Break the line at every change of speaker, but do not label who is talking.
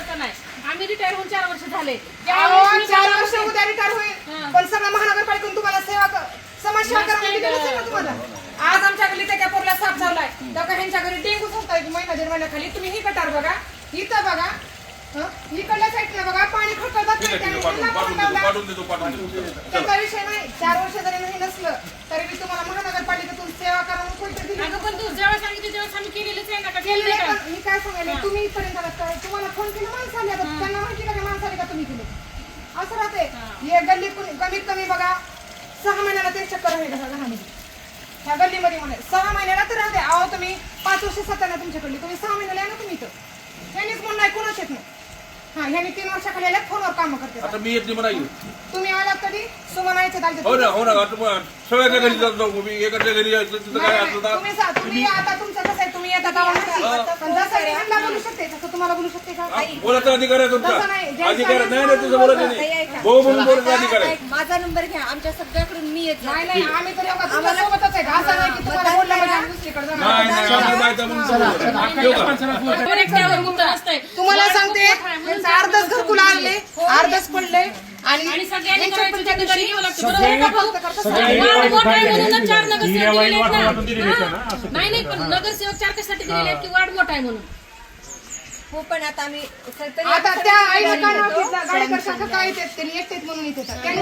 वर्षाचा नाही, आम्ही रिटायर होऊन 4 वर्ष झाले.
4 वर्ष उद्या रिटायर होईल, पण सगळं महानगरपालिकेतून तुम्हाला समाजसेवा करायला तुम्हाला. आज आमच्या गल्लीत त्या पोरला साप चावलाय, तेव्हा ह्यांच्या घरी डेंगू होताय महिना 1.5 महिन्याखाली. तुम्ही ही गटार बघा, इथं बघा, इकडल्या साईडला बघा, पाणी खळखळतात. त्याचा विषय नाही. 4 वर्ष जरी नाही नसलं तरी मी तुम्हाला महानगरपालिकेतून सेवा करून कोणते दिली.
पण तू जेव्हा सांगितलं तेव्हा आम्ही केलेलंच आहे ना.
मी काय सांगायला, तुम्ही इथपर्यंत आलात, तुम्हाला फोन केला माणसं आली, आता त्यांना माहिती का माणसं आली का तुम्ही केले असं राहते. हे गल्ली कमीत कमी बघा 6 महिन्याला ते चक्कर आहे घरामध्ये ह्या गल्लीमध्ये म्हणे. 6 महिन्याला तर राहते. अहो तुम्ही 5 वर्ष सत्ताना तुमच्याकडली, तुम्ही 6 महिन्याला या ना तुम्ही इथं. ह्यानीच म्हणून नाही कोणाच येत नाही. हा, ह्यानी 3 वर्षाखाली आल्या फोनवर काम करते.
आता मी येत नाही म्हणा.
तुम्ही आलात कधी सुमनायचे दाल.
हो ना सगळ्याच्या घरी जातो मी, एकाच्या घरी तिथं काय असतं.
तुम्ही आता तुमचं कसं आहे, तुम्ही येतात बोलू शकते तसं तुम्हाला बोलू शकते का?
बोलायचा अधिकार आहे तुमचा. अधिकार नाही तुझं बोलायचं नाही. भाऊ म्हणून बोलायचा अधिकार आहे.
माझा नंबर घ्या, आमच्या सगळ्याकडून मी येत
नाही नाही, आम्ही तर एवढा सोबतच आहे. असं नाही की तुम्हाला बोललं म्हणजे आम्ही दुसरीकडे जाणार.
नाही नाही आम्हाला माहिती आहे म्हणून.
तुम्हाला सांगते अर्धच घरकुल आणले, अर्धच पडले
आणि सगळ्यांनी करायचं त्या दिवशी घ्यावं लागतं. बरोबर आहे का भाऊ? वार्ड मोठा आहे म्हणून 4 नगरसेवक दिलेले आहेत ना. नाही नाही, पण नगरसेवक 4 कशासाठी दिलेले आहेत की वार्ड मोठा आहे म्हणून.
हो, पण आता आम्ही
आता त्या आईला काय नाव घेतलं, गाडेकर काका काय येतात, त्यांनी एकटेच म्हणून येत होता. त्यांनी